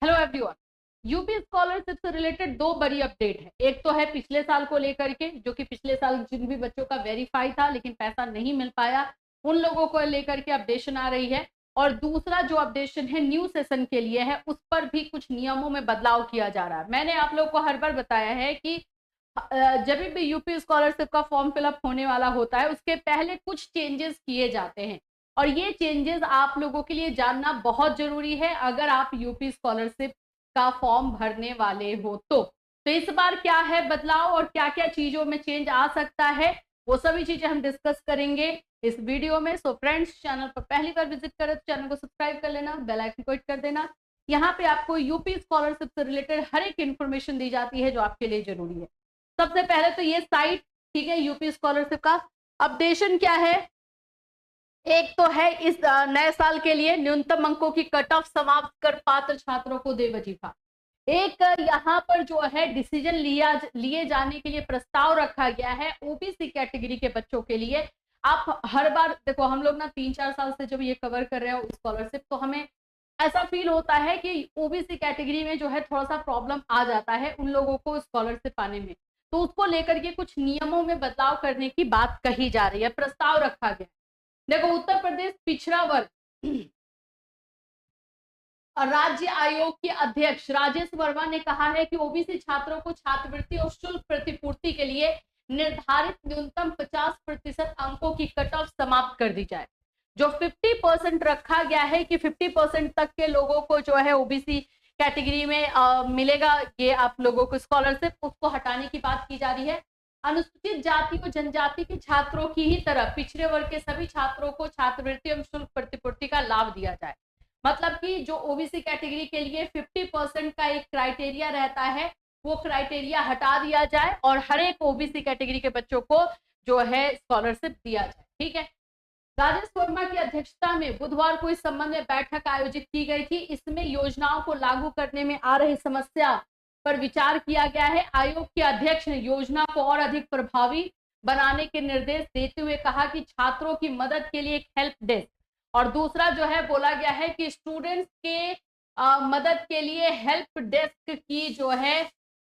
Hello everyone. UP scholarship से related दो बड़ी अपडेट है। एक तो है पिछले साल को लेकर के, जो कि पिछले साल जिन भी बच्चों का वेरीफाई था लेकिन पैसा नहीं मिल पाया, उन लोगों को लेकर के अपडेशन आ रही है। और दूसरा जो अपडेशन है न्यू सेशन के लिए है, उस पर भी कुछ नियमों में बदलाव किया जा रहा है। मैंने आप लोग को हर बार बताया है कि जब भी यूपी स्कॉलरशिप का फॉर्म फिलअप होने वाला होता है, उसके पहले कुछ चेंजेस किए जाते हैं और ये चेंजेस आप लोगों के लिए जानना बहुत जरूरी है अगर आप यूपी स्कॉलरशिप का फॉर्म भरने वाले हो। तो इस बार क्या है बदलाव और क्या क्या चीजों में चेंज आ सकता है, वो सभी चीजें हम डिस्कस करेंगे इस वीडियो में। सो फ्रेंड्स, चैनल पर पहली बार विजिट करें तो चैनल को सब्सक्राइब कर लेना, बेल आइकन को हिट कर देना। यहाँ पे आपको यूपी स्कॉलरशिप से रिलेटेड हर एक इन्फॉर्मेशन दी जाती है जो आपके लिए जरूरी है। सबसे पहले तो ये साइट, ठीक है, यूपी स्कॉलरशिप का अपडेशन क्या है। एक तो है इस नए साल के लिए न्यूनतम अंकों की कट ऑफ समाप्त कर पात्र छात्रों को दे वजीफा। एक यहाँ पर जो है डिसीजन लिए जाने के लिए प्रस्ताव रखा गया है ओबीसी कैटेगरी के बच्चों के लिए। आप हर बार देखो, हम लोग ना 3-4 साल से जब ये कवर कर रहे हो स्कॉलरशिप, तो हमें ऐसा फील होता है कि ओबीसी कैटेगरी में जो है थोड़ा सा प्रॉब्लम आ जाता है उन लोगों को स्कॉलरशिप पाने में। तो उसको लेकर के कुछ नियमों में बदलाव करने की बात कही जा रही है, प्रस्ताव रखा गया। देखो, उत्तर प्रदेश पिछड़ा वर्ग राज्य आयोग के अध्यक्ष राजेश वर्मा ने कहा है कि ओबीसी छात्रों को छात्रवृत्ति और शुल्क प्रतिपूर्ति के लिए निर्धारित न्यूनतम 50% अंकों की कट ऑफ समाप्त कर दी जाए। जो 50% रखा गया है कि 50% तक के लोगों को जो है ओबीसी कैटेगरी में मिलेगा ये आप लोगों को स्कॉलरशिप, उसको हटाने की बात की जा रही है। अनुसूचित जाति और जनजाति के छात्रों की ही तरह पिछड़े वर्ग के सभी छात्रों को छात्रवृत्ति एवं शुल्क प्रतिपूर्ति का लाभ दिया जाए। मतलब कि जो ओबीसी कैटेगरी के लिए 50% का एक क्राइटेरिया रहता है, वो क्राइटेरिया हटा दिया जाए और हर एक ओबीसी कैटेगरी के बच्चों को जो है स्कॉलरशिप दिया जाए। ठीक है। राजेश वर्मा की अध्यक्षता में बुधवार को इस संबंध में बैठक आयोजित की गई थी। इसमें योजनाओं को लागू करने में आ रही समस्या पर विचार किया गया है। आयोग के अध्यक्ष ने योजना को और अधिक प्रभावी बनाने के निर्देश देते हुए कहा कि छात्रों की मदद के लिए एक हेल्प डेस्क, और दूसरा जो है बोला गया है कि स्टूडेंट्स के मदद के लिए हेल्प डेस्क की जो है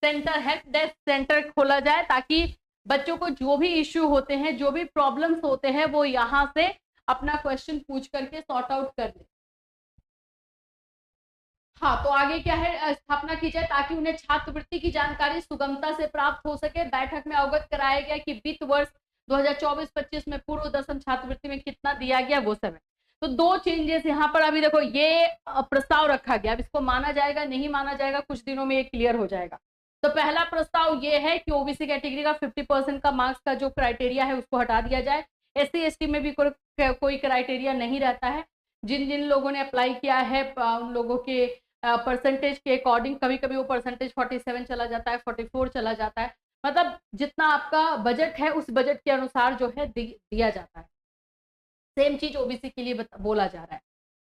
हेल्प डेस्क सेंटर खोला जाए, ताकि बच्चों को जो भी इश्यू होते हैं, जो भी प्रॉब्लम्स होते हैं, वो यहाँ से अपना क्वेश्चन पूछ करके सॉर्ट आउट कर ले। हाँ, तो आगे क्या है, स्थापना की जाए ताकि उन्हें छात्रवृत्ति की जानकारी सुगमता से प्राप्त हो सके। बैठक में अवगत कराया गया कि वित्त वर्ष 2024-25 में पूर्व दसम छात्रवृत्ति में कितना दिया गया, वो सब है। तो दो चेंजेस यहाँ पर अभी देखो, ये प्रस्ताव रखा गया। अब इसको माना जाएगा नहीं माना जाएगा, कुछ दिनों में ये क्लियर हो जाएगा। तो पहला प्रस्ताव ये है कि ओबीसी कैटेगरी का 50% का मार्क्स का जो क्राइटेरिया है उसको हटा दिया जाए। SC/ST में भी कोई क्राइटेरिया नहीं रहता है। जिन जिन लोगों ने अप्लाई किया है उन लोगों के परसेंटेज के अकॉर्डिंग कभी कभी वो परसेंटेज 47 चला जाता है, 44 चला जाता है। मतलब जितना आपका बजट है उस बजट के अनुसार जो है दिया जाता है। सेम चीज ओबीसी के लिए बोला जा रहा है।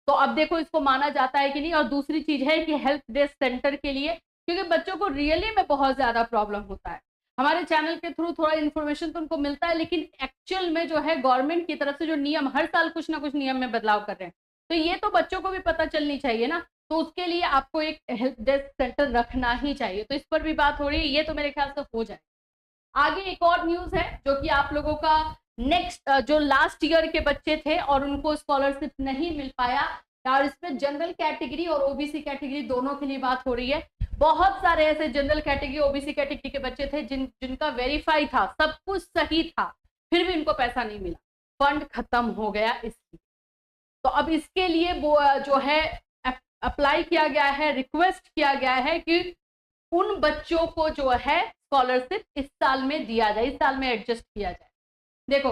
तो अब देखो इसको माना जाता है कि नहीं। और दूसरी चीज है कि हेल्प डेस्क सेंटर के लिए, क्योंकि बच्चों को रियली में बहुत ज्यादा प्रॉब्लम होता है। हमारे चैनल के थ्रू थोड़ा इन्फॉर्मेशन तो उनको मिलता है, लेकिन एक्चुअल में जो है गवर्नमेंट की तरफ से जो नियम हर साल कुछ ना कुछ नियम में बदलाव कर रहे हैं, तो ये तो बच्चों को भी पता चलनी चाहिए ना। तो उसके लिए आपको एक हेल्प डेस्क सेंटर रखना ही चाहिए। तो इस पर भी बात हो रही है, ये तो मेरे ख्याल से हो जाए। आगे एक और न्यूज है जो कि आप लोगों का नेक्स्ट जो लास्ट ईयर के बच्चे थे और उनको स्कॉलरशिप नहीं मिल पाया, और इसमें जनरल कैटेगरी और ओबीसी कैटेगरी दोनों के लिए बात हो रही है। बहुत सारे ऐसे जनरल कैटेगरी ओबीसी कैटेगरी के बच्चे थे जिनका वेरीफाई था, सब कुछ सही था, फिर भी इनको पैसा नहीं मिला, फंड खत्म हो गया इसलिए। तो अब इसके लिए वो जो है अप्लाई किया गया है, रिक्वेस्ट किया गया है कि उन बच्चों को जो है स्कॉलरशिप इस साल में दिया जाए, इस साल में एडजस्ट किया जाए। देखो,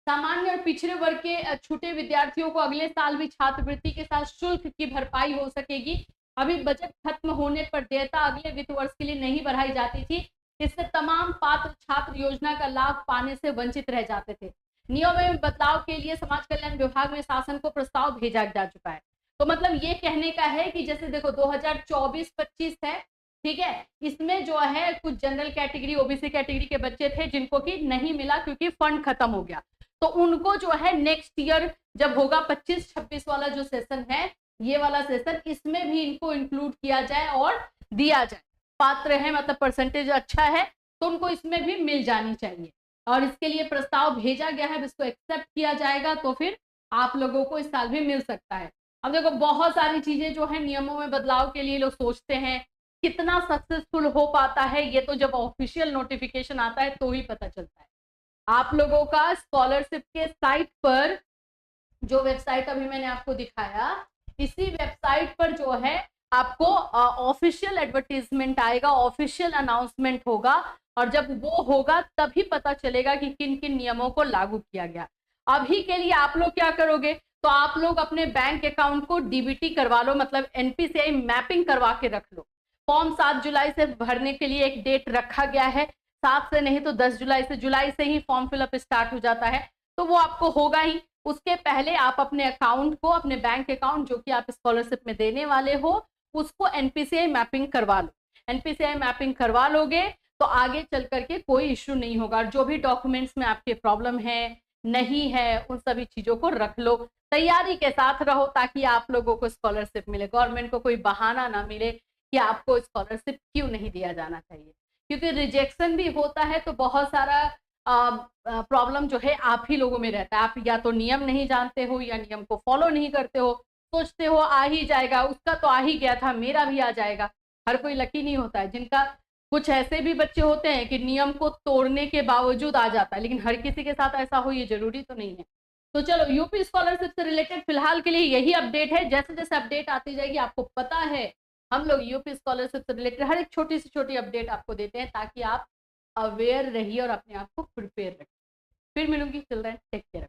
सामान्य और पिछड़े वर्ग के छूटे विद्यार्थियों को अगले साल भी छात्रवृत्ति के साथ शुल्क की भरपाई हो सकेगी। अभी बजट खत्म होने पर देयता अगले वित्त वर्ष के लिए नहीं बढ़ाई जाती थी। इससे तमाम पात्र छात्र योजना का लाभ पाने से वंचित रह जाते थे। नियमों में बदलाव के लिए समाज कल्याण विभाग में शासन को प्रस्ताव भेजा जा चुका है। तो मतलब ये कहने का है कि जैसे देखो 2024-25 है, ठीक है, इसमें जो है कुछ जनरल कैटेगरी ओबीसी कैटेगरी के बच्चे थे जिनको कि नहीं मिला क्योंकि फंड खत्म हो गया। तो उनको जो है नेक्स्ट ईयर जब होगा 25-26 वाला जो सेशन है, ये वाला सेशन, इसमें भी इनको इंक्लूड किया जाए और दिया जाए। पात्र है मतलब परसेंटेज अच्छा है तो उनको इसमें भी मिल जानी चाहिए, और इसके लिए प्रस्ताव भेजा गया है, इसको एक्सेप्ट किया जाएगा तो फिर आप लोगों को इस साल भी मिल सकता है। अब देखो बहुत सारी चीजें जो है नियमों में बदलाव के लिए लोग सोचते हैं, कितना सक्सेसफुल हो पाता है ये तो जब ऑफिशियल नोटिफिकेशन आता है तो ही पता चलता है। आप लोगों का स्कॉलरशिप के साइट पर, जो वेबसाइट अभी मैंने आपको दिखाया, इसी वेबसाइट पर जो है आपको ऑफिशियल एडवर्टीजमेंट आएगा, ऑफिशियल अनाउंसमेंट होगा, और जब वो होगा तभी पता चलेगा कि किन किन नियमों को लागू किया गया। अभी के लिए आप लोग क्या करोगे, तो आप लोग अपने बैंक अकाउंट को डीबीटी करवा लो, मतलब एनपीसीआई मैपिंग करवा के रख लो। फॉर्म 7 जुलाई से भरने के लिए एक डेट रखा गया है, 7 से नहीं तो 10 जुलाई से, जुलाई से ही फॉर्म फिलअप स्टार्ट हो जाता है, तो वो आपको होगा ही। उसके पहले आप अपने अकाउंट को, अपने बैंक अकाउंट जो कि आप स्कॉलरशिप में देने वाले हो, उसको एनपीसीआई मैपिंग करवा लो। एनपीसीआई मैपिंग करवा लोगे तो आगे चल करके कोई इश्यू नहीं होगा। जो भी डॉक्यूमेंट्स में आपके प्रॉब्लम है, नहीं है, उन सभी चीजों को रख लो, तैयारी के साथ रहो, ताकि आप लोगों को स्कॉलरशिप मिले। गवर्नमेंट को कोई बहाना ना मिले कि आपको स्कॉलरशिप क्यों नहीं दिया जाना चाहिए, क्योंकि रिजेक्शन भी होता है तो बहुत सारा प्रॉब्लम जो है आप ही लोगों में रहता है। आप या तो नियम नहीं जानते हो या नियम को फॉलो नहीं करते हो, सोचते हो आ ही जाएगा, उसका तो आ ही गया था, मेरा भी आ जाएगा। हर कोई लकी नहीं होता है, जिनका कुछ ऐसे भी बच्चे होते हैं कि नियम को तोड़ने के बावजूद आ जाता है, लेकिन हर किसी के साथ ऐसा हो ये जरूरी तो नहीं है। तो चलो, यूपी स्कॉलरशिप से रिलेटेड फिलहाल के लिए यही अपडेट है। जैसे जैसे अपडेट आती जाएगी, आपको पता है हम लोग यूपी स्कॉलरशिप से रिलेटेड हर एक छोटी से छोटी अपडेट आपको देते हैं, ताकि आप अवेयर रहिए और अपने आप को प्रिपेयर रखिए। फिर मिलूंगी, चिल्ड्रन टेक केयर।